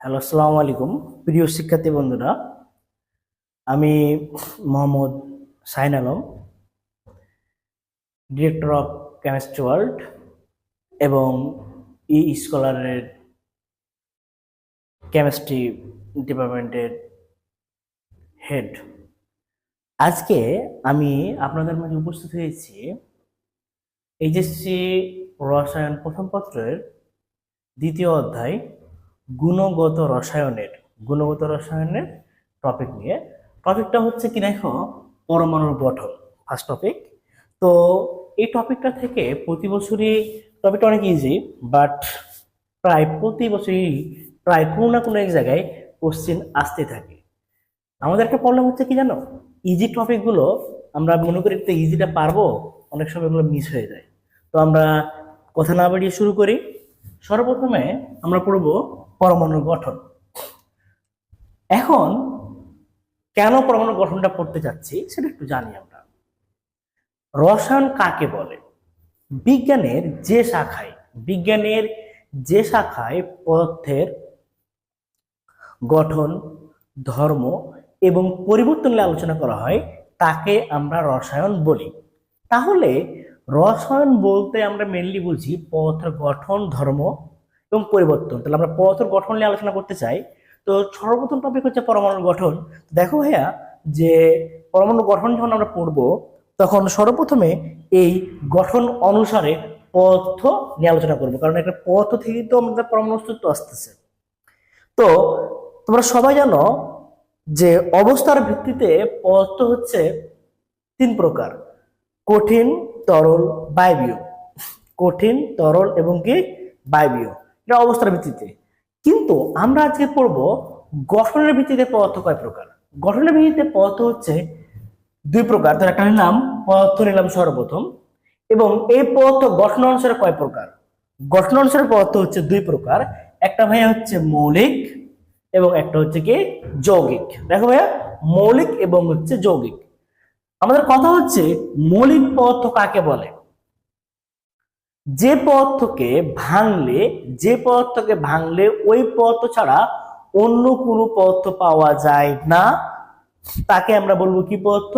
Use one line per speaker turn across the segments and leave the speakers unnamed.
Hello, আসসালামু আলাইকুম প্রিয় শিক্ষার্থী বন্ধুরা। আমি Mohammad Shahin Alam, director of chemistry world এবং স্কলারের কেমিস্ট্রি ডিপার্টমেন্টের হেড। আজকে আমি আপনাদের মাঝে উপস্থিত হয়েছি এইচএসসি রসায়ন প্রথম পত্রের দ্বিতীয় অধ্যায় গুণগত রসায়নের টপিক নিয়ে। টপিকটা হচ্ছে কি দেখো, পরমাণুর গঠন, ফার্স্ট টপিক। তো এই টপিকটা থেকে প্রতি বছরই টপিকটা অনেক ইজি, বাট প্রায় প্রতি বছরই প্রায় কোনো না কোনো এক জায়গায় কোশ্চেন আসতে থাকে। আমাদের একটা প্রবলেম হচ্ছে কি জানো, ইজি টপিকগুলো আমরা মনে করি তো ইজিটা পারবো, অনেক সময় এগুলো মিস হয়ে যায়। তো আমরা কথা না বাড়িয়ে শুরু করি। সর্বপ্রথমে আমরা পড়ব পরমাণুর গঠন। এখন কেন পরমাণুর গঠনটা পড়তে যাচ্ছি সেটা একটু জানি আমরা। রসায়ন কাকে বলে? বিজ্ঞানের যে শাখায় পদার্থের গঠন, ধর্ম এবং পরিবর্তন নিয়ে আলোচনা করা হয় তাকে আমরা রসায়ন বলি। তাহলে রসায়ন বলতে আমরা মেনলি বুঝি পদার্থের গঠন, ধর্ম এবং পরিবর্তন। তাহলে আমরা পদার্থের গঠন নিয়ে আলোচনা করতে চাই। তো সর্বপ্রথম টপিক হচ্ছে পরমাণুর গঠন। দেখো ভাইয়া, যে পরমাণুর গঠন যখন আমরা পড়বো তখন সর্বপ্রথমে এই গঠন অনুসারে পদার্থ নিয়ে আলোচনা করবো, কারণ একটা পদার্থ থেকেই তো আমাদের পরমাণু অস্তিত্ব আসতেছে। তো তোমরা সবাই জানো যে অবস্থার ভিত্তিতে পদার্থ হচ্ছে তিন প্রকার: কঠিন, তরল, বায়বীয়। কঠিন, তরল এবং কি বায়বীয়, এটা অবস্থার ভিত্তিতে। কিন্তু আমরা আজকে পড়বো গঠনের ভিত্তিতে পদার্থ কয় প্রকার। গঠনের ভিত্তিতে পদার্থ হচ্ছে দুই প্রকার। তার একটা নিলাম পদার্থ, নিলাম সর্বপ্রথম। এবং এই পদার্থ গঠন অনুসারে কয় প্রকার? গঠন অনুসারে পদার্থ হচ্ছে দুই প্রকার। একটা ভাইয়া হচ্ছে মৌলিক এবং একটা হচ্ছে কি যৌগিক। দেখো ভাইয়া, মৌলিক এবং হচ্ছে যৌগিক। আমাদের কথা হচ্ছে মৌলিক পদার্থ কাকে বলে? যে পদার্থকে ভাঙলে ওই পদার্থ ছাড়া অন্য কোনো পদার্থ পাওয়া যায় না, তাকে আমরা বলবো কি পদার্থ?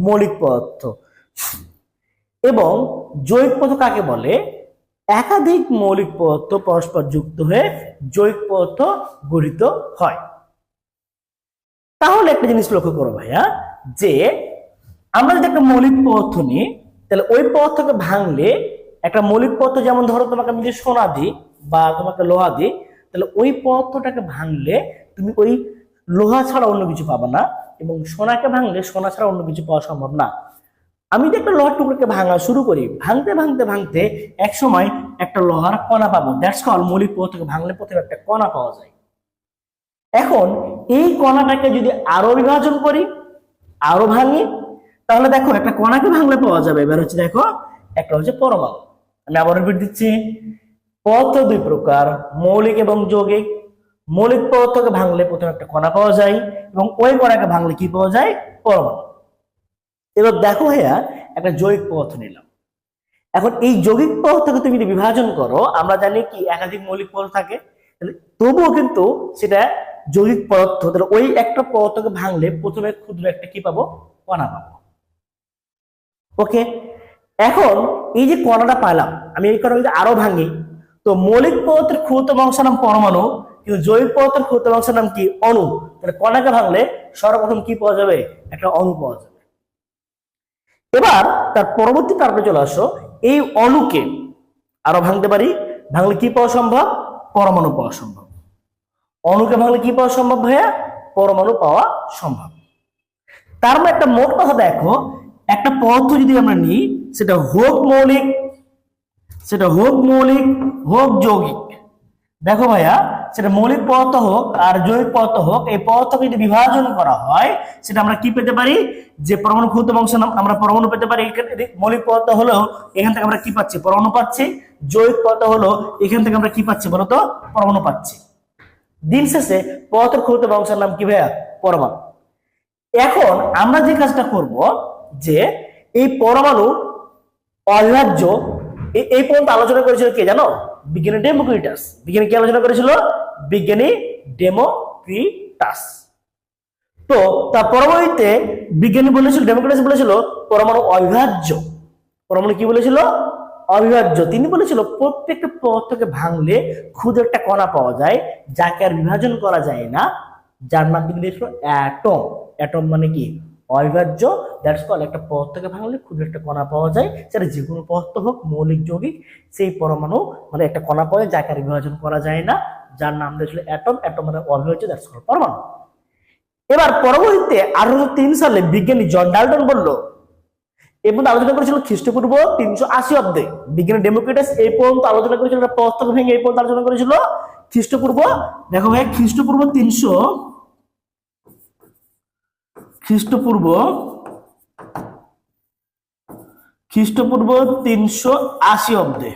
মৌলিক পদার্থ। এবং যৌগিক পদার্থ কাকে বলে? একাধিক মৌলিক পদার্থ পরস্পর যুক্ত হয়ে যৌগিক পদার্থ গঠিত হয়। তাহলে একটা জিনিস লক্ষ্য করো ভাইয়া, যে আমরা যদি একটা মৌলিক পদার্থ নিই, তাহলে ওই পদার্থকে ভাঙলে একটা মৌলিক পদার্থ, যেমন ধরো তোমাকে আমি যদি সোনা দিই বা তোমাকে লোহা দিই, তাহলে ওই পদার্থটাকে ভাঙলে তুমি ওই লোহা ছাড়া অন্য কিছু পাবে না, এবং সোনাকে ভাঙলে সোনা ছাড়া অন্য কিছু পাওয়া সম্ভব না। আমি যদি একটা লোহার টুকরোকে ভাঙা শুরু করি, ভাঙতে ভাঙতে ভাঙতে এক সময় একটা লোহার কণা পাবো। দ্যাটস কল মৌলিক পদার্থকে ভাঙলে প্রথমে একটা কণা পাওয়া যায়। এখন এই কণাটাকে যদি আরো বিভাজন করি, আরো ভাঙি, তাহলে দেখো একটা কণাকে ভাঙলে পাওয়া যাবে, এবার হচ্ছে দেখো একটা হচ্ছে পরমাণু। আমি আবার রিপিট দিচ্ছি, পদার্থ দুই প্রকার, মৌলিক এবং যৌগিক। মৌলিক পদার্থকে ভাঙলে প্রথমে একটা কণা পাওয়া যায়, এবং ওই কণাকে ভাঙলে কি পাওয়া যায়? পরমাণু। এবার দেখো ভাইয়া, একটা যৌগিক পদার্থ নিলাম। এখন এই যৌগিক পদার্থকে তুমি যদি বিভাজন করো, আমরা জানি কি একাধিক মৌলিক পদার্থ থাকে, তবুও কিন্তু সেটা যৌগিক পদার্থ। তাহলে ওই একটা পদার্থকে ভাঙলে প্রথমে ক্ষুদ্র একটা কি পাবো? কণা পাবো। ওকে, এখন এই যে কণাটা পাইলাম, আমি এই কণা যদি আরো ভাঙি, তো মৌলিক পদার্থের ক্ষুদ্রতম অংশের নাম পরমাণু, কিন্তু যৌগিক পদার্থের ক্ষুদ্রতম অংশের নাম কি? অণু। তাহলে কণাকে ভাঙলে সর্বপ্রথম কি পাওয়া যাবে? একটা অণু পাওয়া যাবে। এবার তার পরবর্তী তারপরে চলে আসো, এই অণুকে আরো ভাঙতে পারি, ভাঙলে কি পাওয়া সম্ভব? পরমাণু পাওয়া সম্ভব। অণুকে ভাঙলে কি পাওয়া সম্ভব ভাইয়া? পরমাণু পাওয়া সম্ভব। তার মানে একটা মোট কথা দেখো, একটা পদার্থ যদি আমরা নিই, সেটা হোক মৌলিক হোক যৌগিক। দেখো ভাইয়া, সেটা মৌলিক পদার্থ হোক আর যৌগিক পদার্থ হোক, এই পদার্থকে যদি বিভাজন করা হয়, সেটা আমরা কি পেতে পারি? যে পরমাণু ক্ষুদ্রতম অংশের নাম আমরা পরমাণু পেতে পারি। মৌলিক পদার্থ হলো এখান থেকে আমরা কি পাচ্ছি? পরমাণু পাচ্ছি। যৌগিক পদার্থ হলো এখান থেকে আমরা কি পাচ্ছি বলতো? পরমাণু পাচ্ছি। দিন শেষে পদার্থের ক্ষুদ্রতম অংশের নাম কি ভাইয়া? পরমাণু। এখন আমরা যে কাজটা করব, যে এই পরমাণু অবিভাজ্য, এই পর্যন্ত আলোচনা করেছিল কে জানো? বিজ্ঞানী ডেমোক্রিটাস। বিজ্ঞানী কি আলোচনা করেছিল? বিজ্ঞানী ডেমোক্রিটাস। তো তার পরবর্তীতে বিজ্ঞানী বলেছিল, ডেমোক্রিটাস বলেছিল পরমাণু অবিভাজ্য। পরমাণু কি বলেছিল? অবিভাজ্য। তিনি বলেছিল প্রত্যেকটা পদার্থকে ভাঙলে ক্ষুদ্র একটা কণা পাওয়া যায়, যাকে আর বিভাজন করা যায় না, যার নাম তিনি দিয়েছিল অ্যাটম। অ্যাটম মানে কি? অবিভাজ্য। দ্যাটস কল, একটা পদার্থকে ভাঙলে ক্ষুদ্র একটা কণা পাওয়া যায়, সেটা যে কোনো পদার্থ হোক, মৌলিক যৌগিক, সেই পরমাণু মানে একটা কণা পাওয়া যায় যাকে আর বিভাজন করা যায় না, যার নাম দিয়েছিল অ্যাটম। অ্যাটম মানে অবিভাজ্য, দ্যাটস কল পরমাণু। এবার পরবর্তীতে 1803 সালে বিজ্ঞানী জন ডাল্টন বলল, এই পর্যন্ত আলোচনা করেছিল খ্রিস্টপূর্ব 380 অব্দে। বিজ্ঞানী ডেমোক্রিটাস এই পর্যন্ত আলোচনা করেছিল, একটা পদার্থকে ভেঙে এই পর্যন্ত আলোচনা করেছিল খ্রিস্টপূর্ব, দেখো ভাই, খ্রিস্টপূর্ব 380 অব্দে।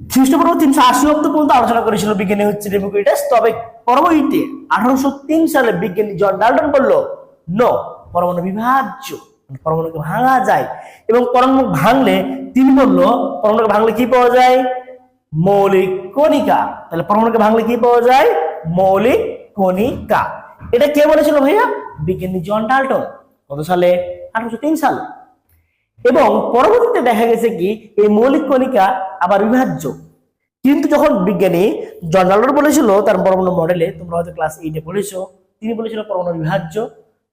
খ্রিস্টপূর্ব 380 অব্দ পর্যন্ত আলোচনা করেছিল বিজ্ঞানী ডেমোক্রিটাস। তবে পরবর্তীতে 1803 সালে বিজ্ঞানী জন ডাল্টন বলল, নো, পরমাণু বিভাজ্য, পরমাণুকে ভাঙা যায়। এবং পরমাণু ভাঙলে তিনি বলল, পরমাণুকে ভাঙলে কি পাওয়া যায়? মৌলিক কণিকা। তাহলে পরমাণুকে ভাঙলে কি পাওয়া যায়? মৌলিক কণিকা। এটা কে বলেছিল ভাইয়া? বিজ্ঞানী জন ডাল্টন। কত সালে? 1803 সালে। এবং পরবর্তীতে দেখা গেছে কি এই মৌলিক কণিকা আবার বিভাজ্য। কিন্তু যখন বিজ্ঞানী জন ডাল্টন বলেছিল তার পরমাণু মডেলে, তোমরা হয়তো ক্লাস 8-এ পড়েছো, তিনি বলেছিল পরমাণু বিভাজ্য,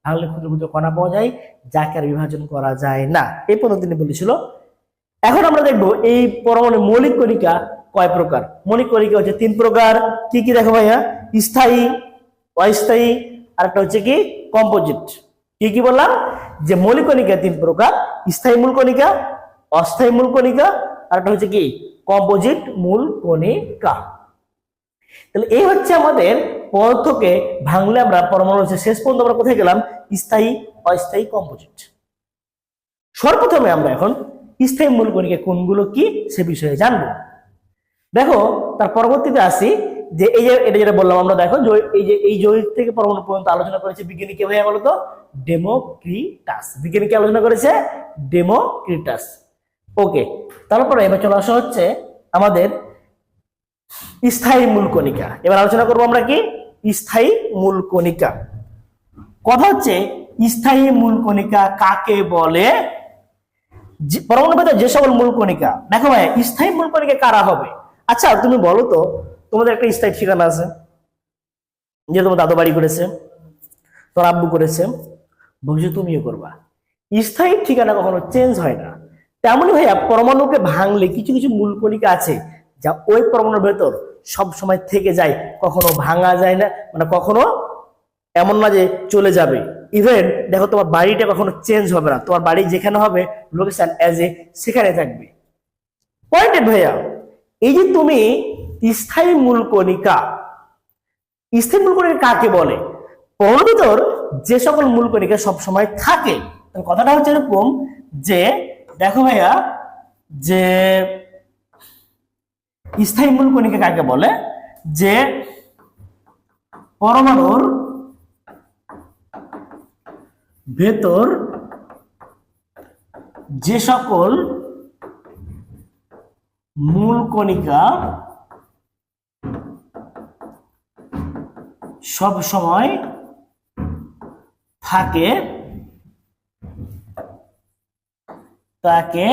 ভাঙলে ক্ষুদ্র ক্ষুদ্র কণা পাওয়া যায়, যাকে আর বিভাজন করা যায় না, এই পর্যন্ত তিনি বলেছিল। এখন আমরা দেখবো এই পরমাণু মৌলিক কণিকা কয় প্রকার। মৌলিক কণিকা হচ্ছে 3 প্রকার। কি কি দেখো ভাইয়া? স্থায়ী, অস্থায়ী, আর একটা হচ্ছে কি কম্পোজিট। কি কি বললাম? যে মৌলিক কণিকা 3 প্রকার, স্থায়ী মূল কণিকা, অস্থায়ী মূল কণিকা, আর একটা হচ্ছে কি কম্পোজিট মূল কণিকা। তাহলে এই হচ্ছে আমাদের পদার্থকে ভাঙলে আমরা পরমাণু হচ্ছে শেষ পর্যন্ত আমরা কোথায় গেলাম? স্থায়ী, অস্থায়ী, কম্পোজিট। সর্বপ্রথমে আমরা এখন স্থায়ী মূল কণিকা কোনগুলো কি সে বিষয়ে জানবো। দেখো তার পরবর্তীতে আসি যে এই যে এটা যেটা বললাম আমরা, দেখো এই যৌগিক থেকে পরমাণু পর্যন্ত আলোচনা করেছে বিজ্ঞানী কে ভাইয়া বলতো? ডেমোক্রিটাস। বিজ্ঞানী কে আলোচনা করেছে? ডেমোক্রিটাস। ওকে, তারপরে এবার চলে আসা হচ্ছে আমাদের স্থায়ী মূল কণিকা। এবার আলোচনা করবো আমরা কি স্থায়ী মূল কণিকা। কথা হচ্ছে স্থায়ী মূল কণিকা কাকে বলে? পরমাণুর ভেতরে যে সকল মূল কণিকা, দেখো ভাই স্থায়ী মূল কণিকা কারা হবে? আচ্ছা তুমি বলো তো, তোমাদের একটা স্থায়ী ঠিকানা আছে, যে তোমার দাদু বাড়ি করেছে, তোর আব্বু করেছে, ভবিষ্যতে তুমিও করবা। স্থায়ী ঠিকানা কখনো চেঞ্জ হয় না। তেমনই ভাইয়া পরমাণুকে ভাঙলে কিছু কিছু মূল কণিকা আছে যা ওই পরমাণুর ভেতর সব সময় থেকে যায়, কখনো ভাঙা যায় না, মানে কখনো এমন না যে চলে যাবে। ইভেন দেখো তোমার বাড়িটা কখনো চেঞ্জ হবে না, তোমার বাড়ি যেখানে হবে লোকেশন এজ এ সেখানে থাকবে। পয়েন্টেড ভাইয়া। এই যে তুমি স্থায়ী মূল কণিকা, স্থায়ী মূল কণিকা কাকে বলে? পরমাণুর ভিতর যে সকল মূল কণিকা সব সময় থাকে। কথাটা হচ্ছে এরকম যে দেখো ভাইয়া, যে স্থায়ী মূল কণিকা কাকে বলে? যে পরমাণুর ভেতর যে সকল মূল কণিকা সব সময় থাকে তাকে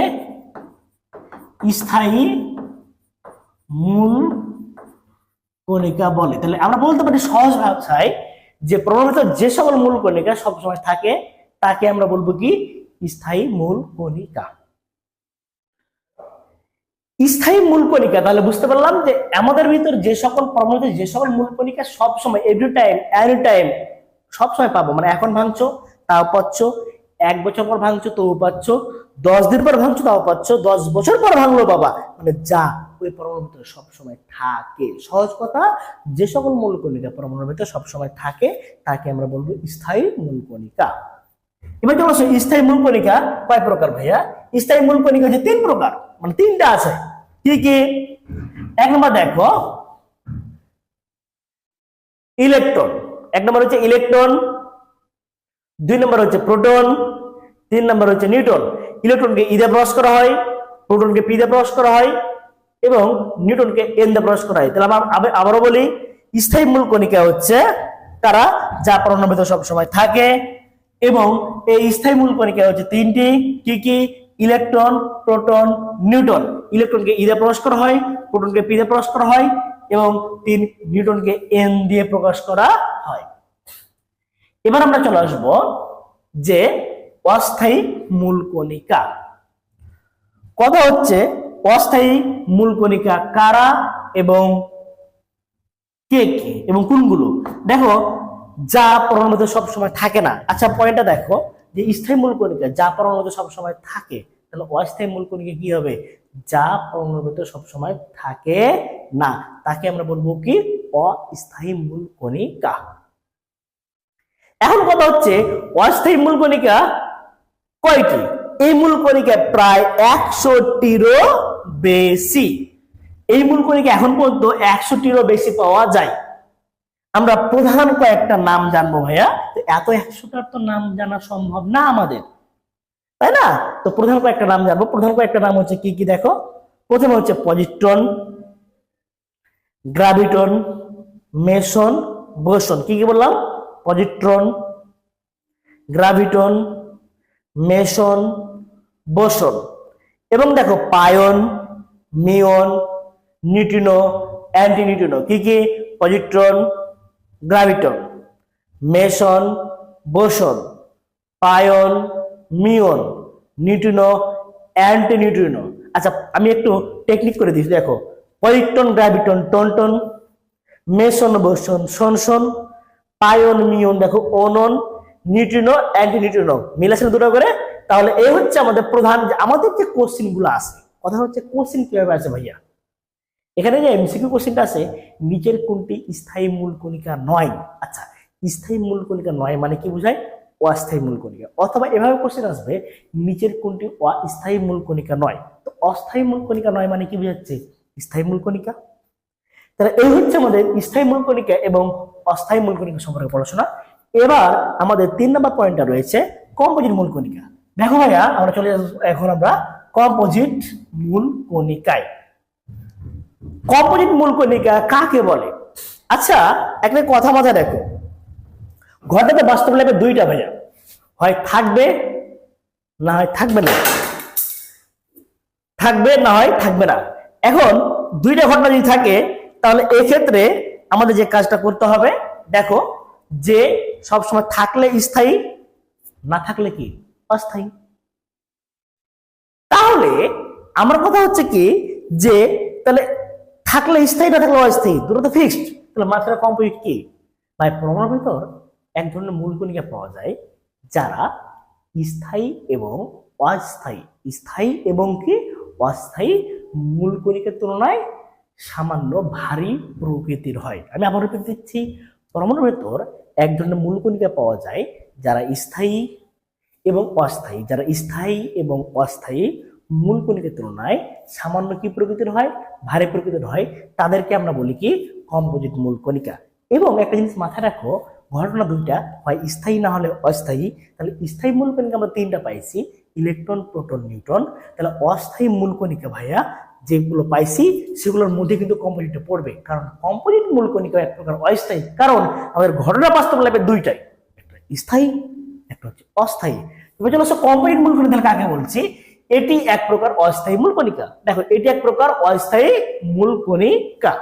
স্থায়ী মূল কণিকা বলে। তাহলে আমরা বলতে পারি সহজ ভাষায় যে পরমাণুর ভেতর যে সকল মূল কণিকা সব সময় থাকে তাকে আমরা বলবো কি স্থায়ী মূল কণিকা। স্থায়ী মূল কণিকা, তাহলে বুঝতে পারলাম যে আমাদের ভিতর যে সকল পরমাণুতে যে সকল মূল কণিকা সব সময় এভরি টাইম এনি টাইম সব সময় পাবো, মানে এখন ভাঙছো তাও পাচ্ছ, 1 বছর পর ভাঙছো তাও পাচ্ছ, 10 দিন পর ভাঙছো তাও পাচ্ছ, 10 বছর পর ভাঙলো বাবা, মানে যা ওই পরমাণুর ভিতরে সব সময় থাকে। সহজ কথা, যে সকল মূল কণিকা পরমাণুর ভিতরে সব সময় থাকে তাকে আমরা বলবো স্থায়ী মূল কণিকা। এবার চলো স্থায়ী মূল কণিকা কয় প্রকার ভাইয়া? স্থায়ী মূল কণিকা হচ্ছে 3 প্রকার, মানে 3টা আছে। কি কি? 1 নম্বর দেখো ইলেকট্রন। 1 নম্বর হচ্ছে ইলেকট্রন, 2 নম্বর হচ্ছে প্রোটন, 3 নম্বর হচ্ছে নিউট্রন। ইলেকট্রনকে ই দিয়ে প্রকাশ করা হয়, প্রোটনকে পি দিয়ে প্রকাশ করা হয়, এবং নিউটনকে n দিয়ে প্রকাশ করা হয়। তাহলে আমরা আবারও বলি, স্থায়ী মূল কণিকা হচ্ছে তারা যা পরমাণুর ভিতর সবসময় থাকে, এবং এই স্থায়ী মূল কণিকা হচ্ছে তিনটি, কি কি? Electron, proton, neutron. ইলেকট্রনকে ই দিয়ে প্রকাশ করা হয়, প্রোটনকে পি দিয়ে প্রকাশ করা হয়, এবং নিউটনকে n দিয়ে প্রকাশ করা হয়। এবার আমরা চলে আসবো যে অস্থায়ী মূল কণিকা। কথা হচ্ছে অস্থায়ী মূল কণিকা কারা এবং কে কে এবং কোনগুলো? দেখো, যা পরমাণুর মধ্যে সবসময় থাকে না। আচ্ছা, পয়েন্টটা দেখো যে স্থায়ী মূল কণিকা যা পরমাণুর মধ্যে সবসময় থাকে, তাহলে অস্থায়ী মূল কণিকা কি হবে? যা পরমাণুর মধ্যে সবসময় থাকে না, তাকে আমরা বলবো কি? অস্থায়ী মূল কণিকা। এখন কথা হচ্ছে অস্থায়ী মূল কণিকা কয়টি? এই মূল কণিকা প্রায় 100টিরও বেশি। এই মূল কণিকা এখন পর্যন্ত 100টিরও বেশি পাওয়া যায়। আমরা প্রধান কয়েকটা নাম জানবো ভাইয়া। তো এত 100টার তো নাম জানা সম্ভব না আমাদের, তাই না? তো প্রধান কয়েকটা নাম জানবো। প্রধান কয়েকটা নাম হচ্ছে কি কি? দেখো, প্রথমে হচ্ছে পজিট্রন, গ্রাভিটন, মেসন, বোসন। কি কি বললাম? Positron, graviton, meson, boson. এবং দেখো, pion, muon, neutrino, antineutrino. কি কি? Positron, graviton, meson, boson, pion, muon, neutrino, antineutrino. আচ্ছা, আমি একটু টেকনিক করে দিচ্ছি। দেখো, পজিট্রন, গ্রাভিটন, টনটন, মেসন, বোসন, সনসন, পায়ন, মিওন, দেখো ওনন, নিউট্রিনো, অ্যান্টি নিউট্রিনো। মিলাছেন দুটো করে। তাহলে এই হচ্ছে আমাদের প্রধান, আমাদের যে কোশ্চিন গুলো আছে। কথা হচ্ছে কোশ্চিন কিভাবে আছে ভাইয়া? এখানে যে এমসিকিউ কোশ্চিনটা আছে, নিচের কোনটি স্থায়ী মূল কণিকা নয়? আচ্ছা, স্থায়ী মূল কণিকা নয় মানে কি বোঝায়? অস্থায়ী মূল কণিকা। অথবা এভাবে কোশ্চেন আসবে, নিচের কোনটি অস্থায়ী মূল কণিকা নয়? তো অস্থায়ী মূল কণিকা নয় মানে কি বোঝাচ্ছে? স্থায়ী মূল কণিকা। তাহলে এই হচ্ছে আমাদের স্থায়ী মূল কণিকা এবং অস্থায়ী মূল কণিকা সম্পর্কে পড়াশোনা। এবার আমাদের 3 নম্বর পয়েন্টটা রয়েছে কম্পোজিট মূল কণিকা। দেখো ভাইয়া, আমরা চলে আসবো এখন আমরা কম্পোজিট মূল কণিকায়। কম্পোজিট মূল কণিকা কাকে বলে? আচ্ছা, একটা কথা মাথায় রাখো, ঘটনাতে বাস্তব লাইফে দুইটা ভাইয়া, হয় থাকবে না হয় থাকবে না, থাকবে না হয় থাকবে না। এখন দুইটা ঘটনা যদি থাকে, তাহলে এই ক্ষেত্রে আমাদের যে কাজটা করতে হবে, দেখো, যে সবসময় থাকলে স্থায়ী, না থাকলে কি? অস্থায়ী। তাহলে আমার কথা হচ্ছে কি, যে তাহলে থাকলে স্থায়ী, না থাকলে অস্থায়ী, দুটো তো ফিক্সড। তাহলে মাত্রা কম্পোজিট কি ভাই? পরমাণুর ভিতর এক ধরনের মূল কণিকা পাওয়া যায় যারা স্থায়ী এবং অস্থায়ী, স্থায়ী এবং কি অস্থায়ী মূল কণিকার তুলনায় সামান্য ভারী প্রকৃতির হয়। আমি আবার রিপিট দিচ্ছি, পরমাণুর ভেতর এক ধরনের মূল কণিকা পাওয়া যায় যারা স্থায়ী এবং অস্থায়ী, যারা স্থায়ী এবং অস্থায়ী মূল কণিকার তুলনায় সামান্য কি প্রকৃতির হয়? ভারী প্রকৃতির হয়। তাদেরকে আমরা বলি কি? কম্পোজিট মূল কণিকা। এবং একটা জিনিস মাথায় রাখো, ঘটনা দুইটা, হয় স্থায়ী না হলে অস্থায়ী। তাহলে স্থায়ী মূল কণিকা আমরা 3টা পাইছি, ইলেকট্রন, প্রোটন, নিউট্রন। তাহলে অস্থায়ী মূল কণিকা ভাইয়া যেগুলো পাইছি সেগুলোর মধ্যে কিন্তু কম্পোজিটে পড়বে, কারণ কম্পোজিট মূল কণিকা এক প্রকার অস্থায়ী। কারণ আমাদের ঘটনা বাস্তব লাইফে দুইটাই, একটা স্থায়ী, একটা হচ্ছে অস্থায়ী। তবে চলো কম্পোজিট মূল কণিকা কাকে বলছি? এটি এক প্রকার অস্থায়ী মূল কণিকা। দেখো, এটি এক প্রকার অস্থায়ী মূল কণিকা।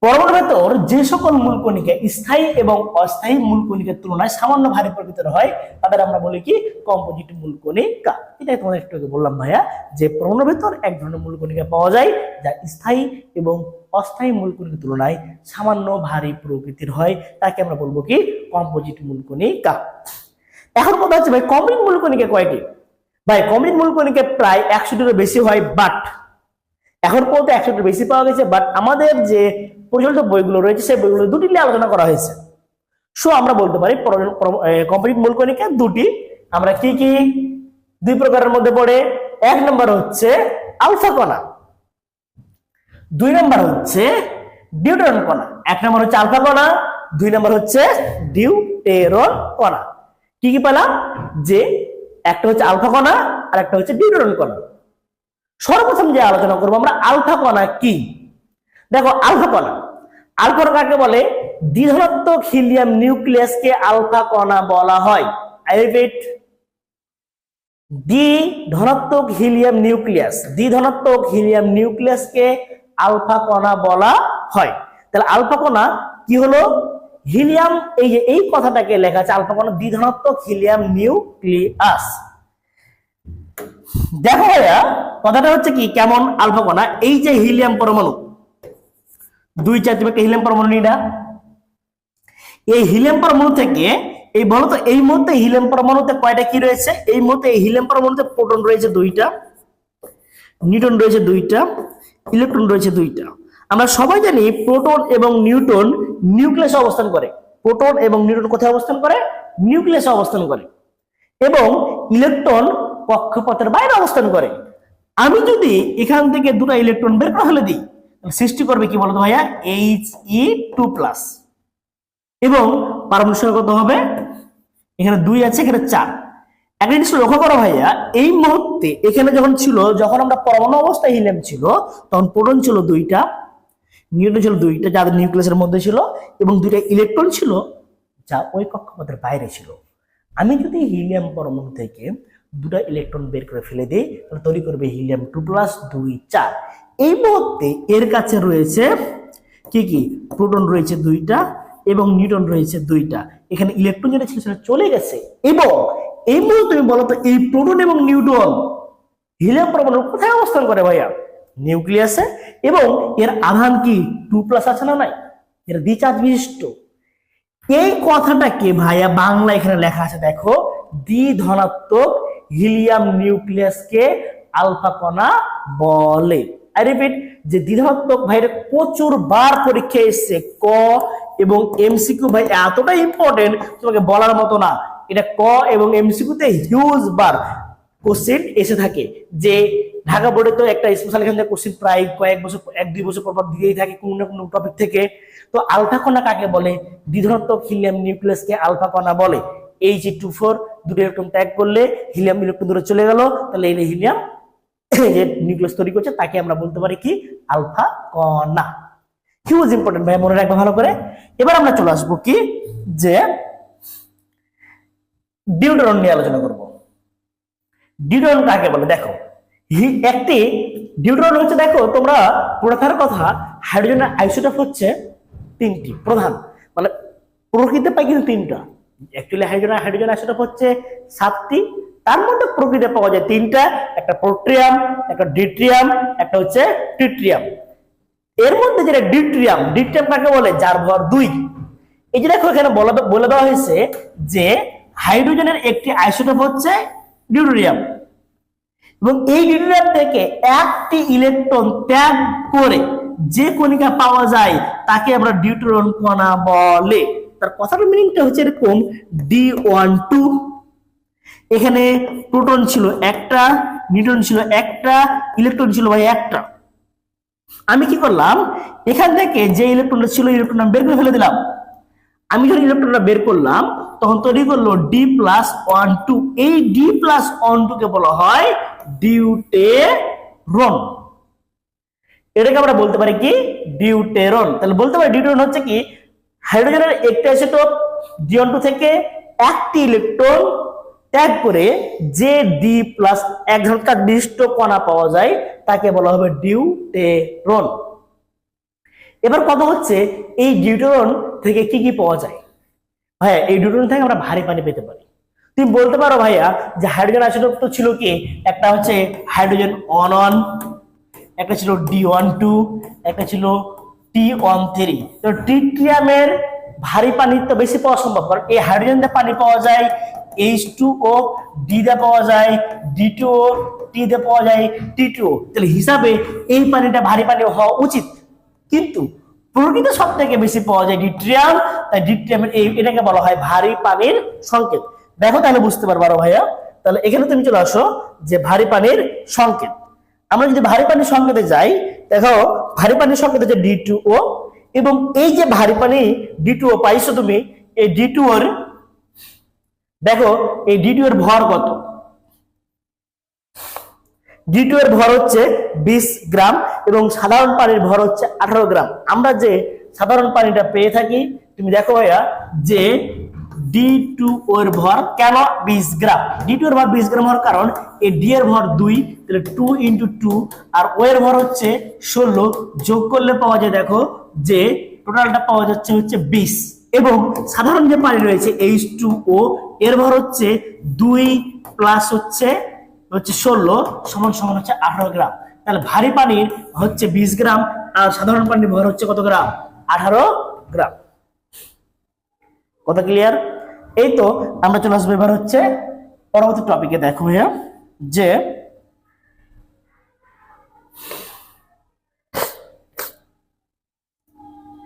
পরমাণুর ভেতর যে সকল মূল কণিকা স্থায়ী এবং অস্থায়ী মূল কণিকার তুলনায় সামান্য ভারী প্রকৃতির হয়, তাদের আমরা বলি কি? কম্পোজিট মূল কণিকা। এটাই তোমাদের একটু আগে বললাম ভাইয়া, যে পরমাণুর ভেতর এক ধরনের মূল কণিকা পাওয়া যায় যা স্থায়ী এবং অস্থায়ী মূল কণিকার তুলনায় সামান্য ভারী প্রকৃতির হয়, তাকে আমরা বলবো কি? কম্পোজিট মূল কণিকা। এখন কথা হচ্ছে ভাই, কম্পোজিট মূল কণিকা কয়টি? ভাই, কম্পোজিট মূল কণিকা প্রায় 100টিরও বেশি হয়, বাট এখন পর্যন্ত 100টির বেশি পাওয়া গেছে। বাট আমাদের যে পরিচালিত বইগুলো রয়েছে সেই বইগুলো দুটি নিয়ে আলোচনা করা হয়েছে। সো আমরা বলতে পারি কম্পোজিট মূল কণিকা দুটি। আমরা কি কি দুই প্রকারের মধ্যে পড়ে? এক নম্বর হচ্ছে আলফা কণা, 2 নম্বর হচ্ছে ডিউটেরন কণা। 1 নম্বর হচ্ছে আলফা কণা, 2 নম্বর হচ্ছে ডিউটেরন কণা। কি কি পেলাম? যে একটা হচ্ছে আলফা কণা আর একটা হচ্ছে ডিউটেরন কণা। সর্বপ্রথম যে আলোচনা করবো আমরা আলফা কণা কি। দেখো আলফা কণা, আলফা কণা কাকে বলে? দ্বিধনাত্মক হিলিয়াম নিউক্লিয়াসকে আলফা কণা বলা হয়। আই রিপিট, দ্বিধনাত্মক হিলিয়াম নিউক্লিয়াস, দ্বিধনাত্মক হিলিয়াম নিউক্লিয়াসকে আলফা কণা বলা হয়। তাহলে আলফা কণা কি হলো? হিলিয়াম, এই যে এই কথাটাকে লেখা আছে আলফা কণা দ্বিধনাত্মক হিলিয়াম নিউক্লিয়াস। দেখো ভাইয়া কথাটা হচ্ছে কি, কেমন আলফা কণা? এই যে হিলিয়াম পরমাণু 2 4 তুমি একটা হিলিয়াম পরমাণু নিয়ে, এই হিলিয়াম পরমাণু থেকে এই বলতো এই মুহূর্তে হিলিয়াম পরমাণুতে কয়টা কি রয়েছে? এই মুহূর্তে এই হিলিয়াম পরমাণুতে প্রোটন রয়েছে 2টা, নিউট্রন রয়েছে 2টা, ইলেকট্রন রয়েছে 2টা। আমরা সবাই জানি প্রোটন এবং নিউট্রন নিউক্লিয়াসে অবস্থান করে। প্রোটন এবং নিউট্রন কোথায় অবস্থান করে? নিউক্লিয়াসে অবস্থান করে। এবং ইলেকট্রন কক্ষপথের বাইরে অবস্থান করে। আমি যদি এখান থেকে 2টা ইলেকট্রন বের করে ফেলে দিই, সৃষ্টি করবে কি বলতো ভাইয়া? He2+। এবং পারমাণবিক সংখ্যা কত হবে? এখানে 2 আছে, এখানে 4। একটা জিনিস লক্ষ্য করো ভাইয়া, এই মুহূর্তে এখানে যখন ছিল, যখন আমরা পরমাণু অবস্থায় হিলিয়াম ছিল, তখন প্রোটন ছিল 2টা, নিউট্রন ছিল 2টা যাদের নিউক্লিয়াসের মধ্যে ছিল, এবং 2টা ইলেকট্রন ছিল যা ওই কক্ষপথের বাইরে ছিল। আমি যদি হিলিয়াম পরমাণু থেকে 2টা ইলেকট্রন বের করে ফেলে দিই, তাহলে তৈরি করবে He2+, 2 4। এই মুহূর্তে এর কাছে রয়েছে কি কি? প্রোটন রয়েছে 2টা এবং নিউট্রন রয়েছে 2টা। এখানে ইলেকট্রন যেটা ছিল সেটা চলে গেছে। এবং এই মুহূর্তে তুমি বলো তো, এই প্রোটন এবং নিউট্রন হিলিয়াম পরমাণু কোথায় অবস্থান করে ভাইয়া? নিউক্লিয়াসে। এবং এর আধান কি 2+ আছে না নাই? এর দ্বিচার্জ বিশিষ্ট। এই কথাটাকে ভাইয়া বাংলা এখানে লেখা আছে, দেখো, দ্বিধনাত্মক হিলিয়াম নিউক্লিয়াসকে আলফা কণা বলে। আই রিপিট, যে দ্বিধনাত্মক ভাইয়ের প্রচুর বার পরীক্ষা এসেছে, ক এবং এমসিকিউ ভাই এতটা ইম্পর্টেন্ট তোমাকে বলার মতো না। এটা ক এবং এমসিকিউ তে হিউজ বার কোশ্চেন এসে থাকে। যে ঢাকা বোর্ডে তো একটা স্পেশাল এখান থেকে কোশ্চেন প্রায় কয়েক বছর 1-2 বছর পর দিয়েই থাকে কোনো না কোনো টপিক থেকে। তো আলফা কণা কাকে বলে? দ্বিধনাত্মক হিলিয়াম নিউক্লিয়াসকে আলফা কণা বলে। He2+4 2টা ইলেকট্রন ত্যাগ করলে হিলিয়াম ইলেকট্রন দূরে চলে গেল, তাহলে এই হিলিয়াম যে নিউক্লিয়াস তৈরি করছে তাকে আমরা বলতে পারি কি? আলফা কণা। হিউজ ইম্পর্টেন্ট ভাই, মনে রাখবে ভালো করে। এবার আমরা চলে আসবো কি, যে ডিউটেরন নিয়ে আলোচনা করব। ডিউটেরন কাকে বলে? দেখো, একটি ডিউটেরন হচ্ছে, দেখো তোমরা পড়ার কথা, হাইড্রোজেনের আইসোটোপ হচ্ছে 3টি প্রধান, মানে প্রকৃতিতে পাই কিন্তু 3টা। অ্যাকচুয়ালি হাইড্রোজেন আইসোটোপ হচ্ছে 7টি, তার মধ্যে প্রকৃতিতে পাওয়া যায় 3টা, একটা প্রোট্রিয়াম, একটা ডিট্রিয়াম, একটা হচ্ছে ট্রিটিয়াম। এর মধ্যে যেটা ডিট্রিয়াম, ডিট্রিয়াম কাকে বলে? যার ভর 2। এই যে দেখো এখানে বলে দেওয়া হয়েছে যে হাইড্রোজেনের একটি আইসোটোপ হচ্ছে ডিউটেরিয়াম, এবং এই ডিউটেরিয়াম থেকে একটি ইলেকট্রন ত্যাগ করে যে কণিকা পাওয়া যায় তাকে আমরা ডিউটেরন কণা বলে। তার কথার মিনিংটা হচ্ছে এরকম, D12, এখানে প্রোটন ছিল একটা, নিউট্রন ছিল একটা, ইলেকট্রন ছিল ভাই একটা। আমি কি করলাম, এখান থেকে যে ইলেকট্রনটা ছিল ইলেকট্রন বের করে ফেলে দিলাম। আমি যখন ইলেকট্রনটা বের করলাম তখন তৈরি করলো D+12। এই D+12 কে বলা হয় ডিউটেরন। এটাকে আমরা বলতে পারি কি? ডিউটেরন। তাহলে বলতে পারি ডিউটেরন হচ্ছে কি, হাইড্রোজেনের একটি আইসোটোপ D12 থেকে একটি ইলেকট্রন ত্যাগ করে যে D+ এক ধরনের বিশিষ্ট কণা পাওয়া যায় তাকে বলা হবে ডিউটেরন। এবার কথা হচ্ছে, এই ডিউটেরন থেকে কি কি পাওয়া যায়? ভাইয়া এই ডিউটেরন থেকে আমরা ভারী পানি পেতে পারি। তুমি বলতে পারো ভাইয়া যে হাইড্রোজেন আইসোটোপ তো ছিল কি, একটা হচ্ছে হাইড্রোজেন 1 একটা ছিল D12, একটা ছিল T13। তো ট্রিটিয়ামের ভারী পানি তো বেশি পাওয়া সম্ভব, কারণ এই হাইড্রোজেন দিয়ে পানি পাওয়া যায়, H2O D দিয়ে পাওয়া যায়, D2O T দিয়ে পাওয়া যায়, T2O। তাহলে হিসাবে এই পানিটা ভারী পানি হওয়া উচিত, কিন্তু প্রকৃতিতে সব থেকে বেশি পাওয়া যায় ডিট্রিয়াম। তাই ডিট্রিয়ামের এটাকে বলা হয় ভারী পানির সংকেত। দেখো তাহলে বুঝতে পারবো ভাইয়া। তাহলে এখানে তুমি চলে আসো যে ভারী পানির সংকেত। আমরা যদি ভারী পানির সংকেতে যাই, দেখো ভারী পানির সংকেত হচ্ছে D2O, এবং এই যে ভারী পানি D2O পাইছো তুমি, এই D2O এর দেখো এই D2O এর ভর কত? D2 এর ভর হচ্ছে 20 গ্রাম এবং সাধারণ পানির ভর হচ্ছে 18 গ্রাম। আমরা যে সাধারণ পানিটা পেয়ে থাকি, তুমি দেখো ভাইয়া যে D2O এর ভর কেন 20 গ্রাম, D2 এর ভর 20 গ্রাম হওয়ার কারণ এই D এর ভর 2, তাহলে 2 × 2 আর O এর ভর হচ্ছে 16, যোগ করলে পাওয়া যায় দেখো যে টোটালটা পাওয়া যাচ্ছে হচ্ছে 20। এবং সাধারণ যে পানি রয়েছে H2O এর ভর হচ্ছে 2 প্লাস হচ্ছে 16 সমান সমান হচ্ছে 18 গ্রাম। তাহলে ভারী পানির হচ্ছে 20 গ্রাম আর সাধারণ পানির ভর হচ্ছে কত গ্রাম? 18 গ্রাম। কথা ক্লিয়ার? এই তো আমরা চলে আসবো এবার হচ্ছে পরবর্তী টপিকে। দেখো ভাইয়া যে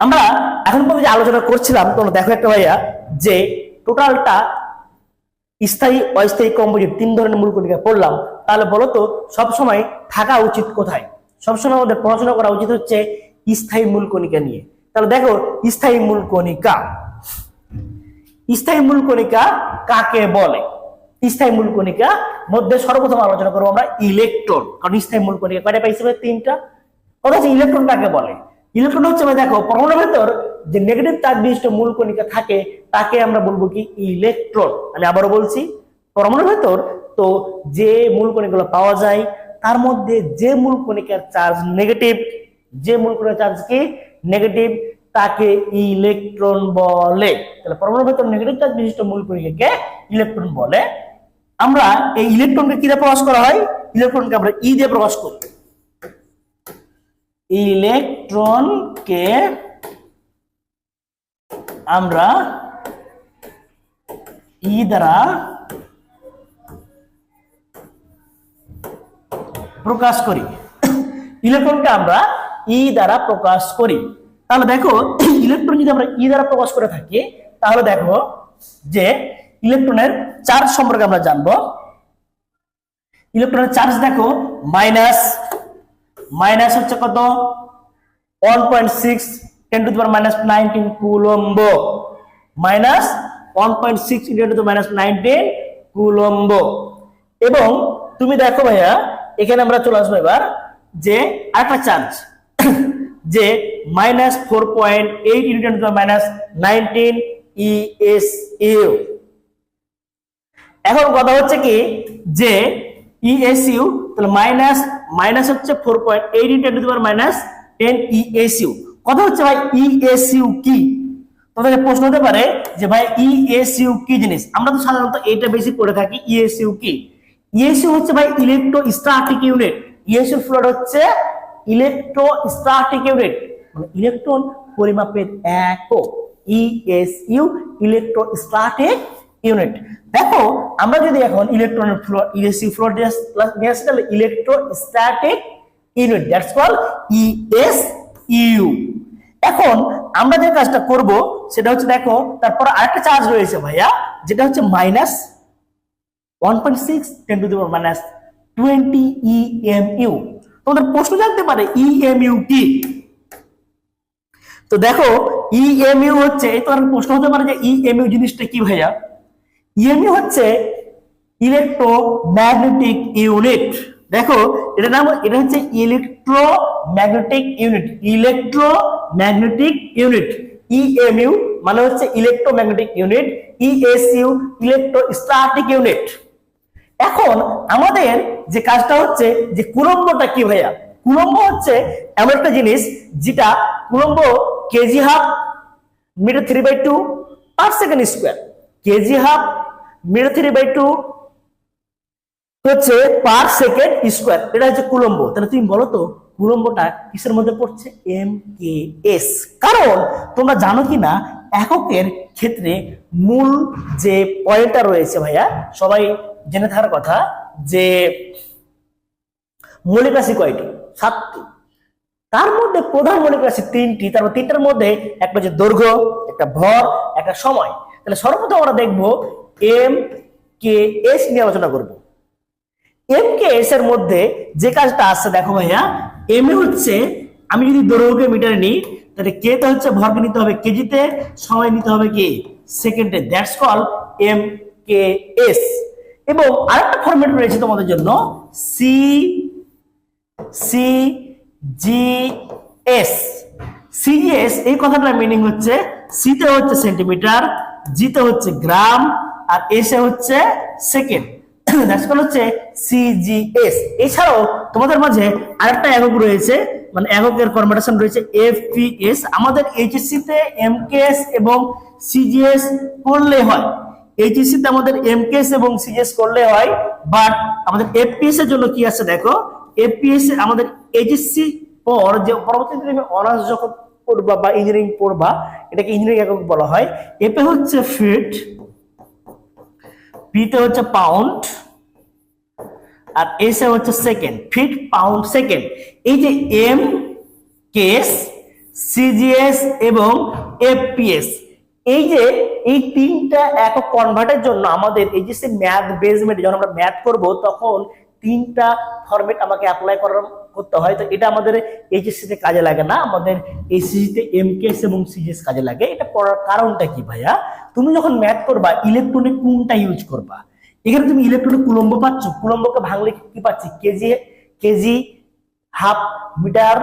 আমরা এখন পর্যন্ত আলোচনা করছিলাম, তোমরা দেখো একটা ভাইয়া যে টোটালটা স্থায়ী অস্থায়ী কম্পোজিট 3 ধরনের মূল কণিকা পড়লাম। তাহলে বলো তো সবসময় থাকা উচিত কোথায়? সবসময় আমাদের পড়াশোনা করা উচিত হচ্ছে স্থায়ী মূল কণিকা নিয়ে। তাহলে দেখো স্থায়ী মূল কণিকা, স্থায়ী মূল কণিকা কাকে বলে? স্থায়ী মূল কণিকা মধ্যে সর্বপ্রথম আলোচনা করবো আমরা ইলেকট্রন। কারণ স্থায়ী মূল কণিকা কয়টা পাইছে? 3টা। কথা হচ্ছে ইলেকট্রন কাকে বলে? ইলেকট্রন হচ্ছে দেখো পরমাণুর ভেতর যে নেগেটিভ চার্জ বিশিষ্ট মূল কণিকা থাকে তাকে আমরা বলবো কি? ইলেকট্রন। আমি আবারও বলছি, পরমাণুর ভেতর তো যে মূল কণিকাগুলো পাওয়া যায় তার মধ্যে যে মূল কণিকার চার্জ নেগেটিভ, যে মূল কণিকার চার্জ কি? নেগেটিভ, তাকে ইলেকট্রন বলে। তাহলে পরমাণুর ভেতর নেগেটিভ চার্জ বিশিষ্ট মূল কণিকাকে ইলেকট্রন বলে। আমরা এই ইলেকট্রনকে কি দিয়ে প্রকাশ করা হয়? ইলেকট্রনকে আমরা ই দিয়ে প্রকাশ করি। ইলেকট্রনকে আমরা ই দ্বারা প্রকাশ করি। ইলেকট্রনকে আমরা ই দ্বারা প্রকাশ করি। তাহলে দেখো ইলেকট্রন যদি আমরা ই দ্বারা প্রকাশ করে থাকি তাহলে দেখো যে ইলেকট্রনের চার্জ সম্পর্কে আমরা জানবো। ইলেকট্রনের চার্জ দেখো মাইনাস হচ্ছে কত? 1.6 × 10⁻19 কুলম্ব, মাইনাস 1.6 × 10⁻19 কুলম্ব। এবং তুমি দেখো ভাইয়া এখানে আমরা চলে আসবো এবার যে আরেকটা চার্জ যে -4.8 × 10⁻19 ESU। এখন কথা হচ্ছে কি যে ESU, তাহলে মাইনাস হচ্ছে 4.8 × 10⁻10 ESU। কথা হচ্ছে ভাই ESU কি? তোমাদের প্রশ্ন হতে পারে যে ভাই ESU কি জিনিস? আমরা তো সাধারণত এটা বেশি করে থাকি। ESU কি? ESU হচ্ছে ভাই ইলেকট্রোস্ট্যাটিক ইউনিট। ESU ফ্লুইড হচ্ছে ইলেকট্রোস্ট্যাটিক ইউনিট, মানে ইলেকট্রন পরিমাপের একক। ESU electrostatic unit. দেখো আমরা যদি এখন ইলেকট্রনের ESU ফ্লুইড নিয়ে আসি তাহলে electrostatic unit, that's called ESU। এখন আমরা যে কাজটা করব সেটা হচ্ছে দেখো তারপর আরেকটা চার্জ রয়েছে ভাইয়া যেটা হচ্ছে -1.6 × 10⁻20 EMU। তোমাদের প্রশ্ন জানতে পারে EMU কি? তো দেখো EMU হচ্ছে, তোমার প্রশ্ন হতে পারে যে EMU জিনিসটা কি ভাইয়া? EMU হচ্ছে ইলেকট্রোম্যাগনেটিক ইউনিট। দেখো এটা হচ্ছে electromagnetic unit, electromagnetic unit. EMU মানে হচ্ছে electromagnetic unit, ESU electrostatic unit. এখন আমাদের যে কাজটা হচ্ছে যে কুলম্বটা কি ভাইয়া? কুলম্ব হচ্ছে এমন একটা জিনিস যেটা coulomb K G half metre 3/2 per second square. K G half metre 3/2 হচ্ছে পার সেকেন্ড স্কোয়ার, এটা হচ্ছে কুলম্ব। তাহলে তুমি বলো তো কুলম্বটা কিসের মধ্যে পড়ছে? MKS। কারণ তোমরা জানো কি না এককের ক্ষেত্রে মূল যে পয়েন্টটা রয়েছে ভাইয়া সবাই জেনে থাকার কথা যে মৌলিক রাশি কয়টি? 7টি। তার মধ্যে প্রধান মৌলিক রাশি 3টি। তারপর 3টার মধ্যে একটা হচ্ছে দৈর্ঘ্য, একটা ভর, একটা সময়। তাহলে সর্বপ্রথম আমরা দেখবো MKS নিয়ে আলোচনা করব। MKS এর মধ্যে যে কাজটা আসছে দেখো ভাইয়া, এম হচ্ছে আমি যদি দৈর্ঘ্যকে মিটারে নিই তাহলে কে তে হচ্ছে ভরকে নিতে হবে কেজিতে, সময় নিতে হবে কি সেকেন্ডে, দ্যাটস কল MKS। এবং আরেকটা ফরম্যাট রয়েছে তোমাদের জন্য CM C G S. CGS এই কথাটার মিনিং হচ্ছে সিতে হচ্ছে সেন্টিমিটার, জিতে হচ্ছে গ্রাম, আর এসে হচ্ছে সেকেন্ড। দ্যাটস কল হচ্ছে সিজিএস। এছাড়াও তোমাদের মাঝে আরেকটা একক রয়েছে, মানে এককের কনভার্সন রয়েছে এফপিএস। আমাদের এইচএসসি তে এমকেএস এবং সিজিএস করলে হয়, এইচএসসি তে আমাদের এমকেএস এবং সিজিএস করলে হয়, বাট আমাদের এফপিএস এর জন্য কি আছে দেখো, এফপিএস আমাদের এইচএসসি পর যে পরবর্তীতে তুমি অনার্স যখন পড়বা বা ইঞ্জিনিয়ারিং পড়বা, এটাকে ইঞ্জিনিয়ারিং একক বলা হয়। এপে হচ্ছে ফিট, পিতে হচ্ছে পাউন্ড, আর এসে হচ্ছে সেকেন্ড, ফিট পাউন্ড সেকেন্ড। এই যে এম কেএস, সিজিএস এবং এফপিএস, এই যে এই তিনটা একক কনভার্টের জন্য আমাদের এই যে ম্যাথ বেসমেন্ট যখন আমরা ম্যাথ করব তখন তিনটা ফরম্যাট আমাকে অ্যাপ্লাই করতে হয়। তো এটা আমাদের এইচএসসি তে কাজে লাগে না, আমাদের এইচএসসি তে এমকেএস এবং সিজিএস কাজে লাগে। এটা পড়ার কারণটা কি ভাইয়া, তুমি যখন ম্যাথ করবা ইলেকট্রনিক কোনটা ইউজ করবা। এখানে তুমি ইলেকট্রনিক কুলম্ব পাচ্ছ, কুলম্বকে ভাঙলে কি পাচ্ছি, K G, K G half metre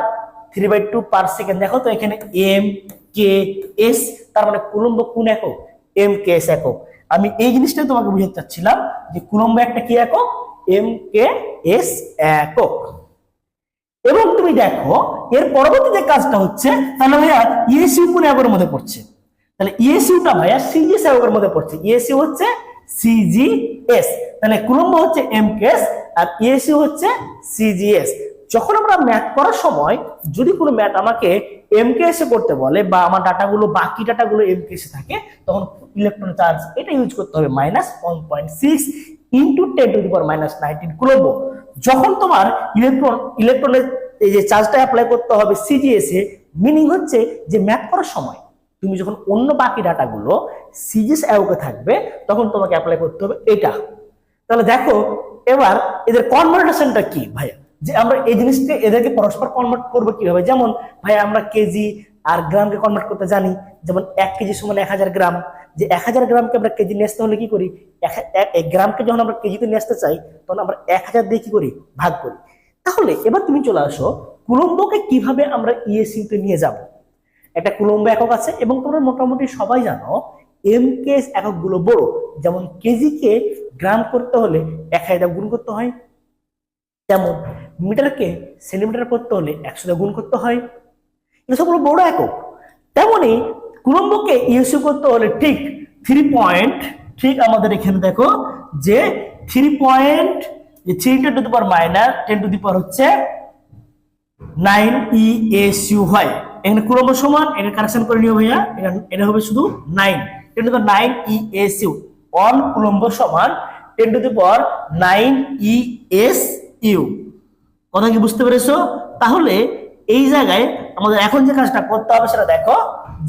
3/2 per second. দেখো তো এখানে এম কে এস, তার মানে কুলম্ব কোন একক, এম কে এস একক। আমি এই জিনিসটাই তোমাকে বুঝাতে চাচ্ছিলাম যে কুলম্ব একটা কি একক, এম কে এস একক। এবং তুমি দেখো এর পরবর্তী যে কাজটা হচ্ছে, তাহলে ভাইয়া ইএসইউ কোন এককের মধ্যে পড়ছে, তাহলে ইএসইউটা ভাইয়া সিজিএস এককের মধ্যে পড়ছে। ইএসইউ হচ্ছে সিজিএস, তাহলে কুলম্ব হচ্ছে এমকেএস আর ইএসইউ হচ্ছে সিজিএস। যখন আমরা ম্যাথ করার সময় যদি কোনো ম্যাথ আমাকে এমকেএস এ করতে বলে বা আমার ডাটাগুলো বাকি ডাটাগুলো এমকেএস এ থাকে, তখন ইলেকট্রন চার্জ এটা ইউজ করতে হবে -1.6 ইন্টু 10⁻⁻19 কুলম্ব। যখন তোমার ইলেকট্রনের এই যে চার্জটা অ্যাপ্লাই করতে হবে সিজিএস এ, মিনিং হচ্ছে যে ম্যাথ করার সময় তুমি যখন অন্য বাকি ডাটাগুলো সিজিএস এককে থাকবে তখন তোমাকে অ্যাপ্লাই করতে হবে এটা। তাহলে দেখো এবার এদের কনভার্টেশনটা কি ভাইয়া, যে আমরা এই জিনিসকে এদেরকে পরস্পর কনভার্ট করবো কিভাবে। যেমন ভাইয়া আমরা কেজি আর গ্রামকে কনভার্ট করতে জানি, যেমন 1 কেজি সমান 1000 গ্রাম। যে 1000 গ্রামকে আমরা কেজি নিয়ে আসতে হলে কি করি, 1 গ্রামকে যখন আমরা কেজিতে নিয়ে আসতে চাই তখন আমরা 1000 দিয়ে কি করি, ভাগ করি। তাহলে এবার তুমি চলে আসো কুলম্বকে কিভাবে আমরা ইএসইউ তে নিয়ে যাব। একটা কুলম্ব একক আছে এবং তোমরা মোটামুটি সবাই জানো এমকেএস এককগুলো বড়, যেমন কেজিকে গ্রাম করতে হলে 1000 দ্বারা গুণ করতে হয়, যেমন মিটারকে সেন্টিমিটার করতে হলে 100 দ্বারা গুণ করতে হয়, এটা সবগুলো বড় একক। তেমনি কুলম্বকে ইএসইউ করতে হলে ঠিক 3 পয়েন্ট, ঠিক আমাদের এখানে দেখো যে 3 পয়েন্ট, যে 3 × 10⁻⁻10 হচ্ছে 9 ইএসইউ হয়। এখানে কুলম্ব সমান, এটা কারেকশন করে নিও ভাইয়া, এটা হবে শুধু 9 10⁻9 ইএসইউ। 1 কুলম্ব সমান 10⁻9 ইএসইউ। কথা কি বুঝতে পেরেছো? তাহলে এই জায়গায় আমাদের এখন যে কাজটা করতে হবে সেটা দেখো,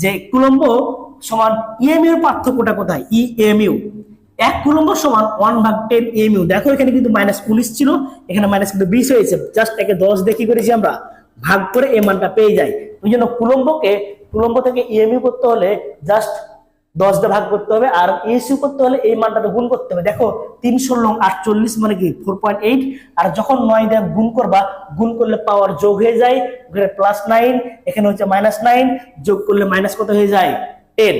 যে কুলম্ব সমান ইএমইউ এর পার্থক্যটা কোথায়, ইএমইউ 1 কুলম্ব সমান 1/10 ইএমইউ। দেখো এখানে কিন্তু -19 ছিল, এখানে -20 হয়েছে, জাস্ট একে 10 দিয়ে কি করেছি আমরা ভাগ করে এই মানটা পেয়ে যাই। ওই জন্য কুলম্ব থেকে ইএমইউ করতে হলে জাস্ট 10 দিয়ে ভাগ করতে হবে, আর ইএসইউ করতে হলে এই মানটাতে গুণ করতে হবে। দেখো 3×48 মানে কি 4.8, আর যখন 9 দিয়ে গুণ করবা, গুণ করলে পাওয়ার যোগ হয়ে যায়, +9, এখানে হচ্ছে -9, যোগ করলে মাইনাস কত হয়ে যায় 10।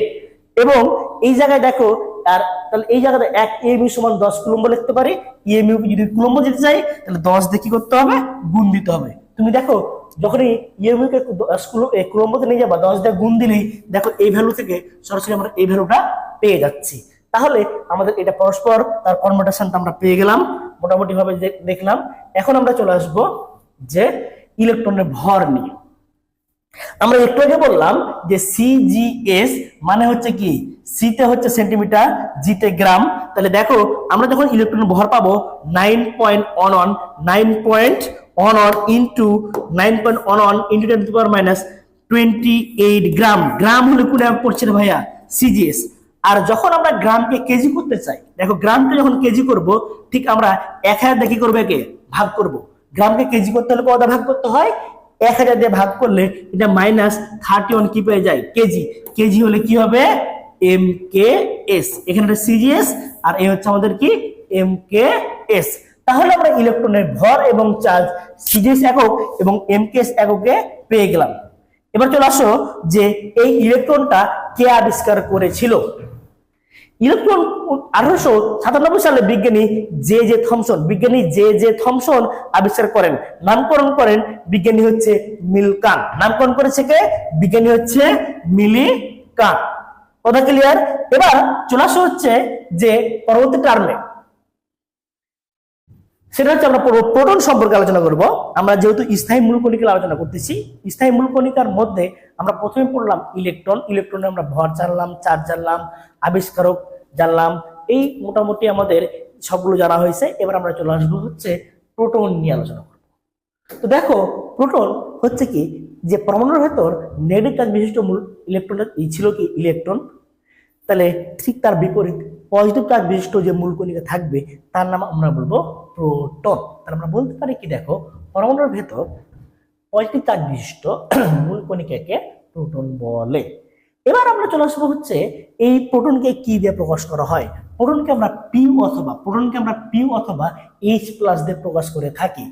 এবং এই জায়গায় দেখো, আর তাহলে এই জায়গাতে 1 ইএমইউ সমান 10 কুলম্ব লিখতে পারি। ইএমইউ যদি কুলম্ব দিতে চাই তাহলে 10 দিয়ে কি করতে হবে, গুণ দিতে হবে। তুমি দেখো যখনই ইএমইউ কে কুলম্বতে নিয়ে যাবা 10 দিয়ে গুণ দিলেই দেখো এই ভ্যালু থেকে সরাসরি আমরা এই ভ্যালুটা পেয়ে যাচ্ছি। তাহলে আমাদের এটা পরস্পর তার কনভার্টেশনটা আমরা পেয়ে গেলাম, মোটামুটি ভাবে দেখলাম। এখন আমরা চলে আসব যে ইলেকট্রনের ভর নিয়ে। আমরা একটু আগে বললাম যে সিজিএস মানে হচ্ছে কি, সিতে হচ্ছে সেন্টিমিটার, জিতে গ্রাম। তাহলে দেখো আমরা যখন ইলেকট্রনের ভর পাবো 9.11 ইন্টু 9.11 ইন্টু 10⁻28 গ্রাম। গ্রাম হলে কোন একক পড়ছে রে ভাইয়া, সিজিএস। আর যখন আমরা গ্রামকে কেজি করতে চাই, দেখো গ্রামকে যখন কেজি করব ঠিক আমরা 1000 দিয়ে কি করবো, একে ভাগ করব। গ্রামকে কেজি করতে হলে কত ভাগ করতে হয়, 1000 দিয়ে ভাগ করলে এটা -31 কি পেয়ে যায়, কেজি। কেজি হলে কি হবে, এমকেএস। এখানে সিজিএস আর এই হচ্ছে আমাদের কি, এমকেএস। তাহলে আমরা ইলেকট্রনের ভর এবং চার্জ সিজিএস একক এবং এমকেএস এককে পেয়ে গেলাম। এবার চলে আসো যে এই ইলেকট্রনটা কে আবিষ্কার করেছিল। ইলেকট্রন 1897 সালে বিজ্ঞানী জে জে থমসন আবিষ্কার করেন। নামকরণ করেন বিজ্ঞানী হচ্ছে মিল্কান। নামকরণ করেছে কে? বিজ্ঞানী হচ্ছে মিলিকান। কথা ক্লিয়ার? এবার চলে আসা হচ্ছে যে পরবর্তী টার্মে, সেটা হচ্ছে আমরা প্রোটন সম্পর্কে আলোচনা করব। আমরা যেহেতু স্থায়ী মূলকণিকার আলোচনা করতেছি, স্থায়ী মূলকণিকার মধ্যে আমরা প্রথমে পড়লাম ইলেকট্রন। ইলেকট্রনে আমরা ভর জানলাম, চার্জ জানলাম, আবিষ্কারক জানলাম, এই মোটামুটি আমাদের সবগুলো জানা হয়েছে। এবার আমরা চলে আসবো হচ্ছে প্রোটন নিয়ে আলোচনা করব। তো দেখো, প্রোটন হচ্ছে কি, যে পরমাণুর ভেতর নেগেটিভ চার্জ বিশিষ্ট মূল ইলেকট্রনের ছিল কি ইলেকট্রন, তাহলে ঠিক তার বিপরীত পজিটিভ চার্জ বিশিষ্ট যে মূলকণিকা থাকবে তার নাম আমরা বলবো প্রোটন। তাহলে আমরা বলতে পারি কি, দেখো পরমাণুর ভেতর পজিটিভ চার্জ বিশিষ্ট মূলকণিকাকে প্রোটন বলে। এবার আমরা চলে আসবো হচ্ছে এই প্রোটনকে কি দিয়ে প্রকাশ করা হয়। প্রোটনকে আমরা পিউ অথবা এইচ প্লাস দিয়ে প্রকাশ করে থাকি।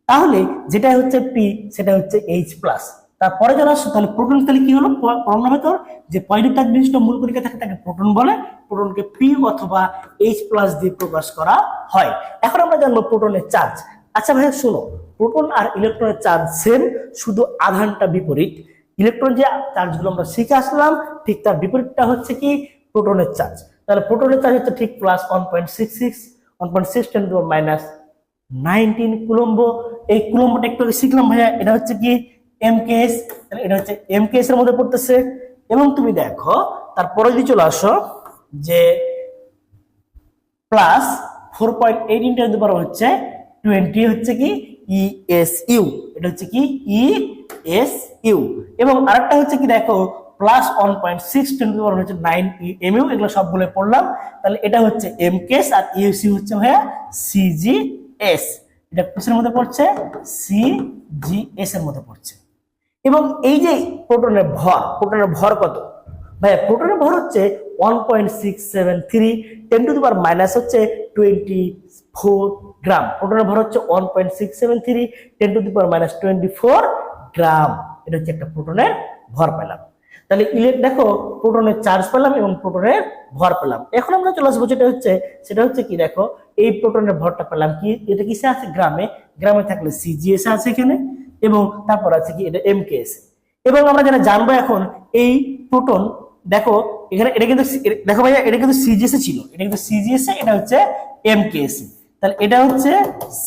তাহলে যেটা হচ্ছে পি সেটা হচ্ছে এইচ প্লাস। তারপরে চলে আসছে তাহলে প্রোটন, তাহলে কি হলো, পরমাণুর ভেতর যে পজিটিভ চার্জ বিশিষ্ট মূলকণিকা থাকে তাকে প্রোটন বলে। প্রোটনকে পি অথবা এইচ প্লাস দিয়ে প্রকাশ করা হয়। এখন আমরা জানবো প্রোটনের চার্জ। আচ্ছা ভাই শোনো, প্রোটন আর ইলেকট্রনের চার্জ সেম, শুধু আধানটা বিপরীত। ইলেকট্রন যে চার্জগুলো আমরা শিখে আসলাম ঠিক তার বিপরীতটা হচ্ছে কি প্রোটনের চার্জ। তাহলে প্রোটনের চার্জ হচ্ছে ঠিক প্লাস 1.66 10 to -19 কুলম্ব। এই কুলম্বটা একটু শিখলাম ভাইয়া, এটা হচ্ছে কি এমকেএস, এটা হচ্ছে এমকেএস এর মধ্যে পড়তেছে। এবং তুমি দেখো তারপরে যদি চলে আসো যে প্লাস 4.8 × 10 হচ্ছে 20 হচ্ছে কি ইএসইউ, এটা হচ্ছে কি ইএসইউ। এবং আরেকটা হচ্ছে কি দেখো প্লাস 1.6 × 10 হচ্ছে 9 এমইউ। এগুলো সবগুলো পড়লাম। তাহলে এটা হচ্ছে এমকেএস আর ইএসইউ হচ্ছে ভাইয়া সিজিএস। এটা কিসের মধ্যে পড়ছে? সিজিএস এর মধ্যে পড়ছে। এবং এই যে প্রোটনের ভর কত ভাইয়া? প্রোটনের ভর হচ্ছে 1.673 10⁻⁻ হচ্ছে 24 গ্রাম। প্রোটনের ভর হচ্ছে 1.673 10⁻⁻24 গ্রাম। এটা হচ্ছে একটা প্রোটনের ভর পেলাম। তাহলে দেখো প্রোটনের চার্জ পেলাম এবং প্রোটনের ভর পেলাম। এখন আমরা চলে আসবো সেটা হচ্ছে কি, দেখো এই প্রোটনের ভরটা পেলাম কি, এটা কিসে আছে? গ্রামে থাকলে সিজিএস আছে এখানে, এবং তারপর আছে কি এটা এমকেএস। এবং আমরা যেটা জানবো এখন এই প্রোটন, দেখো এখানে এটা কিন্তু দেখো ভাইয়া এটা কিন্তু সিজিএস ছিল, এটা কিন্তু সিজিএস, এটা হচ্ছে এমকেএস। তাহলে এটা হচ্ছে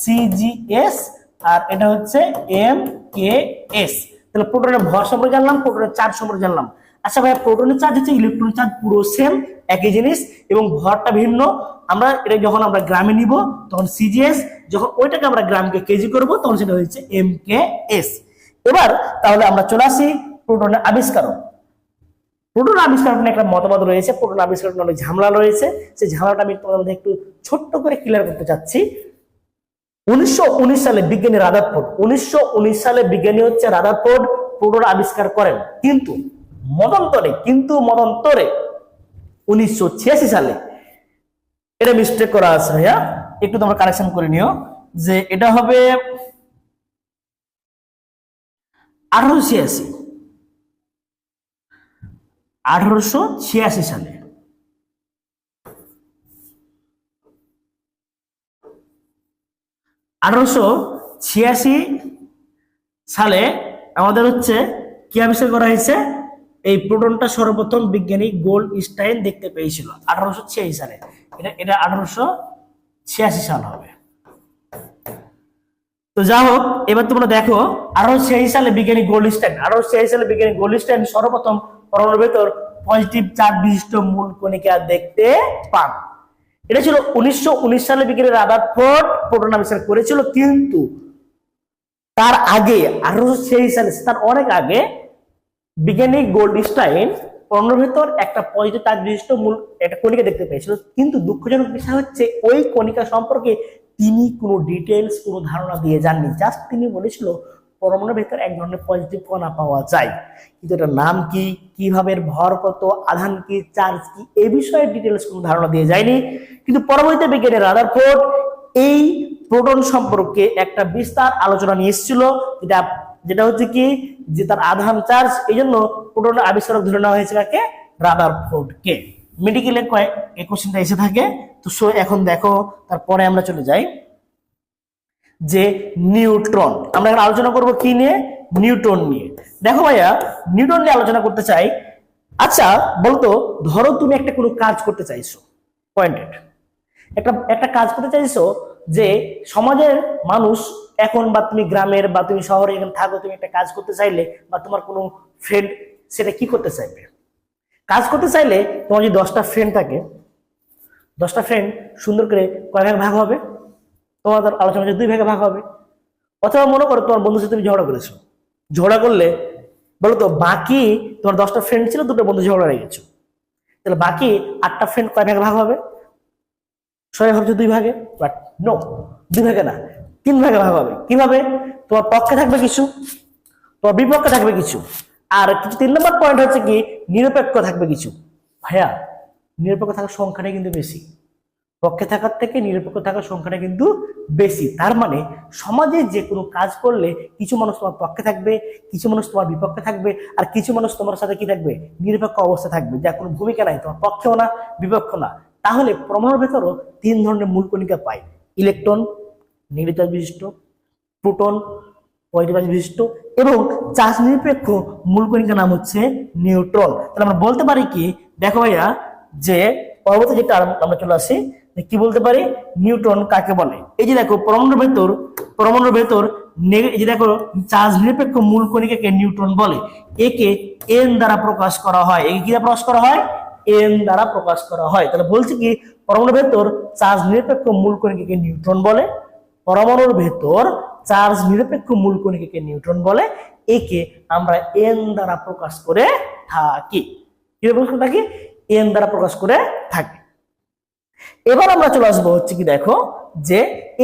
সিজিএস আর এটা হচ্ছে এমকেএস। তাহলে প্রোটনের ভর সম্পর্কে জানলাম, প্রোটনের চার্জ সম্পর্কে জানলাম। আচ্ছা ভাইয়া প্রোটনের চার্জ হচ্ছে ইলেকট্রন চার্জ পুরো সেম একই জিনিস এবং ভরটা ভিন্ন। আমরা এটা যখন আমরা গ্রামে নিব তখন সিজিএস, যখন ওইটাকে আমরা গ্রামকে কেজি করব তখন সেটা হচ্ছে এমকেএস। এবার তাহলে আমরা চলে আসি প্রোটনের আবিষ্কারক। প্রোটন আবিষ্কার নিয়ে একটা মতবাদ রয়েছে, প্রোটন আবিষ্কার নিয়ে অনেক ঝামেলা রয়েছে। সেই ঝামেলাটা আমি তোমাদের একটু ছোট্ট করে ক্লিয়ার করতে চাচ্ছি। 1919 সালে বিজ্ঞানী রাদারফোর্ড, 1919 সালে বিজ্ঞানী হচ্ছে রাদারফোর্ড প্রোটন আবিষ্কার করেন। কিন্তু মতান্তরে 1986 সালে এটা মিস্টেক করা আছে ভাইয়া, একটু তোমরা কারেকশন করে নিও যে এটা হবে 1886 সালে। সালে আমাদের হচ্ছে কি আবিষ্কার করা হয়েছে? এই প্রোটনটা সর্বপ্রথম বিজ্ঞানী গোল্ডস্টাইন দেখতে পেয়েছিল 1886 সালে। এটা 1886 সাল হবে। তো যা হোক, এবার তোমরা দেখো 1886 সালে বিজ্ঞানী গোল্ডস্টাইন সর্বপ্রথম পরমাণুর ভেতর পজিটিভ চার্জ বিশিষ্ট মূল কণিকা দেখতে পান। এটা ছিল 1919 সালে বিজ্ঞানী রাদারফোর্ড প্রোটন আবিষ্কার করেছিল। কিন্তু তার আগে 1886 সালে, তার অনেক আগে বিজ্ঞানী গোল্ডস্টাইন পরমাণুর ভেতর একটা পজিটিভ চার্জ বিশিষ্ট মূল একটা কণিকা দেখতে পেয়েছিল। কিন্তু দুঃখজনক বিষয় হচ্ছে ওই কণিকা সম্পর্কে তিনি কোনো ডিটেলস, কোনো ধারণা দিয়ে যাননি। জাস্ট তিনি বলেছিল পরমাণুর ভেতর এক ধরনের পজিটিভ কণা পাওয়া যায়, কিন্তু এটার নাম কি, কিভাবে ভর কত, আধান কি, চার্জ কি, এই বিষয়ে ডিটেলস কোনো ধারণা দিয়ে যায়নি। কিন্তু পরবর্তীতে বিজ্ঞানী রাদারফোর্ড এই প্রোটন সম্পর্কে একটা বিস্তার আলোচনা নিয়ে এসেছিল, যেটা যেটা হচ্ছে কি যে তার আধান চার্জ, এই জন্য প্রোটনের আবিষ্কারক ধরে নেওয়া হয়েছে কাকে? রাদারফোর্ডকে। মেডিকেলে এই কোশ্চেনটা এসে থাকে। তো সো এখন দেখো, তারপরে আমরা চলে যাই যে নিউট্রন। আমরা এখন আলোচনা করব কি নিয়ে? নিউটন নিয়ে। দেখো ভাইয়া, নিউটন নিয়ে আলোচনা করতে চাই। আচ্ছা বলতো, ধরো তুমি একটা কোনো কাজ করতে চাইছো, পয়েন্টেড একটা কাজ করতে চাইছো, যে সমাজের মানুষ এখন, বা তুমি গ্রামের বা তুমি শহরে এখানে থাকো, তুমি একটা কাজ করতে চাইলে, বা তোমার কোনো ফ্রেন্ড সেটা কি করতে চাইবে? কাজ করতে চাইলে তোমার যদি 10টা ফ্রেন্ড থাকে, 10টা ফ্রেন্ড সুন্দর করে কয় ভাগে ভাগ হবে? তোমাদের আলোচনা হচ্ছে 2 ভাগে ভাগ হবে। অথবা মনে করো তোমার বন্ধুর সাথে তুমি ঝগড়া করেছো, ঝগড়া করলে বলো তো বাকি তোমার 10টা ফ্রেন্ড ছিল, 2টা বন্ধু ঝগড়া লেগে গেছো, তাহলে বাকি 8টা ফ্রেন্ড কয় ভাগে ভাগ হবে? সবাই ভাবছো 2 ভাগে, বাট নো, 2 ভাগে না, 3 ভাগে ভাগ হবে। কিভাবে? তোমার পক্ষে থাকবে কিছু, তোমার বিপক্ষে থাকবে কিছু, আর কিছু। 3 নম্বর পয়েন্ট হচ্ছে কি, নিরপেক্ষ থাকবে কিছু। ভাইয়া, নিরপেক্ষ থাকার সংখ্যাটা কিন্তু বেশি, পক্ষে থাকার থেকে নিরপেক্ষ থাকার সংখ্যাটা কিন্তু বেশি। তার মানে সমাজে যে কোনো কাজ করলে কিছু মানুষ তোমার পক্ষে থাকবে, কিছু মানুষ তোমার বিপক্ষে থাকবে, আর কিছু মানুষ তোমার সাথে কি থাকবে? নিরপেক্ষ অবস্থা থাকবে, যার কোনো ভূমিকা নাই, তোমার পক্ষেও না বিপক্ষ না। তাহলে পরমাণুর ভেতরও 3 ধরনের মূল কণিকা পাই: ইলেকট্রন নেগেটিভ চার্জ বিশিষ্ট, প্রোটন পজিটিভ চার্জ বিশিষ্ট, এবং চার্জ নিরপেক্ষ মূল কণিকার নাম হচ্ছে নিউট্রন। তাহলে আমরা বলতে পারি কি, দেখো ভাইয়া, যে পরবর্তী যেটা আমরা চলে আসি, কি বলতে পারি নিউট্রন কাকে বলে? এই যে দেখো, পরমাণুর ভেতর এই যে দেখো, চার্জ নিরপেক্ষ মূল কণিকাকে নিউট্রন বলে। একে এন দ্বারা প্রকাশ করা হয়। একে কি দ্বারা প্রকাশ করা হয়? এন দ্বারা প্রকাশ করা হয়। তাহলে বলছি কি, পরমাণুর ভেতর চার্জ নিরপেক্ষ মূল কণিকাকে নিউট্রন বলে। পরমাণুর ভেতর চার্জ নিরপেক্ষ মূল কণিকাকে নিউট্রন বলে। একে আমরা এন দ্বারা প্রকাশ করে থাকি। কি প্রকাশ করে থাকি? এন দ্বারা প্রকাশ করে থাকি। এবার আমরা চলে আসবো হচ্ছে কি, দেখো যে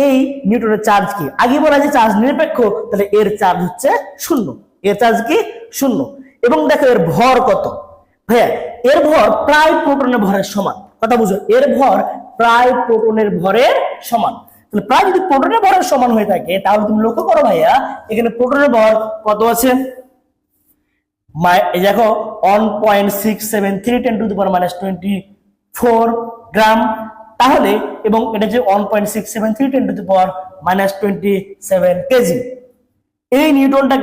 এই নিউটনের চার্জ কি। আগে বলা যে চার্জ নিরপেক্ষ, তাহলে এর চার্জ হচ্ছে 0। এর চার্জ কি? 0। এবং দেখো এর ভর কত? ভাইয়া, এর ভর প্রায় প্রোটনের ভরের সমান। কথা বুঝো, এর ভর প্রায় প্রোটনের ভরের সমান। তাহলে প্রায় যদি প্রোটনের ভরের সমান হয়ে থাকে, তাহলে তুমি লক্ষ্য করো ভাইয়া, এখানে প্রোটনের ভর কত আছে? দেখো 1.673 10⁻⁻24 গ্রাম। তাহলে এবং এটা যে 1.673 10⁻⁻27 কেজি। এই নিউটনটার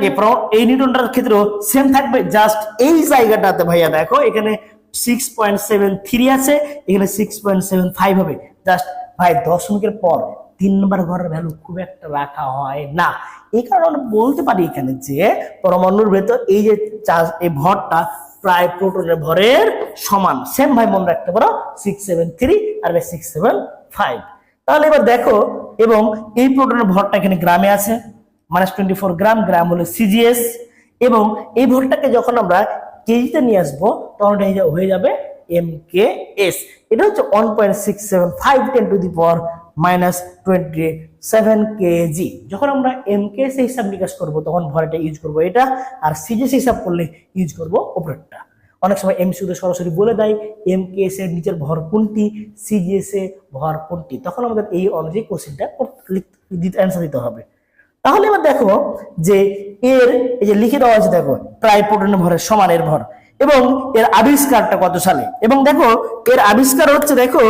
ক্ষেত্রেও সেম থাকবে, জাস্ট এই জায়গাটাতে ভাইয়া দেখো এখানে 6.73 আছে, এখানে 6.75 হবে। জাস্ট ভাই দশমিকের পর 3 নম্বর ঘরের ভ্যালু খুব একটা রাখা হয় না। এই কারণে আমরা বলতে পারি এখানে যে পরমাণুর ভেতর এই যে চার্জ, এই ভরটা প্রায় প্রোটনের ভরের সমান। সেম ভাই মনে রাখতে পারো, 673 আর 675। তাহলে এবার দেখো, এবং এই প্রোটনের ভরটা এখানে গ্রামে আছে, -24 গ্রাম। গ্রাম হলো সিজিএস। এবং এই ভরটাকে যখন আমরা কেজিতে নিয়ে আসবো, তখন এটা হয়ে যাবে এমকেএস। এটা হচ্ছে 1.675 10⁻⁻27 কেজি। যখন আমরা এমকেএস হিসাব নিকাশ করবো, তখন ভরটা ইউজ করবো এটা, আর সিজিএস হিসাব করলে ইউজ করবো উপরেরটা। অনেক সময় এমসিকিউতে সরাসরি বলে দেয় এমকেএস এর নিচের ভর কোনটি, সিজিএস এর ভর কোনটি, তখন আমাদের এই অনুযায়ী কোশ্চেনটা অ্যান্সার দিতে হবে। তাহলে এবার দেখো যে এর এই যে লিখে দেওয়া আছে, দেখো প্রায় প্রোটনের ভরের সমান এর ভর, এবং এর আবিষ্কারটা কত সালে। এবং দেখো এর আবিষ্কার হচ্ছে, দেখো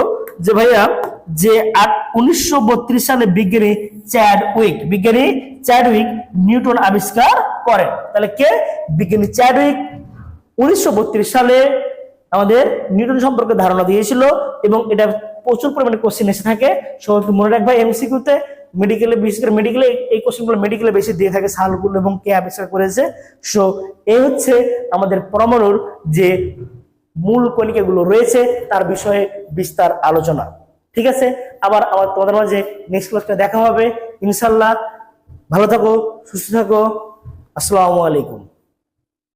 যে ভাইয়া, যে 1932 সালে বিজ্ঞানী চ্যাডউইক নিউটন আবিষ্কার করেন। তাহলে কে? বিজ্ঞানী চ্যাডউইক 1932 সালে আমাদের নিউটন সম্পর্কে ধারণা দিয়েছিল। এবং এটা প্রচুর পরিমাণে কোশ্চেন এসে থাকে, সবাই মনে রাখবা এমসিকিউতে। মেডিকেলে, বিশেষ করে মেডিকেলে এই কোশ্চেনগুলো মেডিকেলে বেশি দিয়ে থাকে, সালগুলো এবং কে আবিষ্কার করেছে। সো এই হচ্ছে আমাদের পরমাণুর যে মূল কণিকাগুলো রয়েছে তার বিষয়ে বিস্তার আলোচনা। ঠিক আছে, আবার তোমাদের মাঝে নেক্সট ক্লাসে দেখা হবে ইনশাল্লাহ। ভালো থাকো, সুস্থ থাকো। আসসালামু আলাইকুম।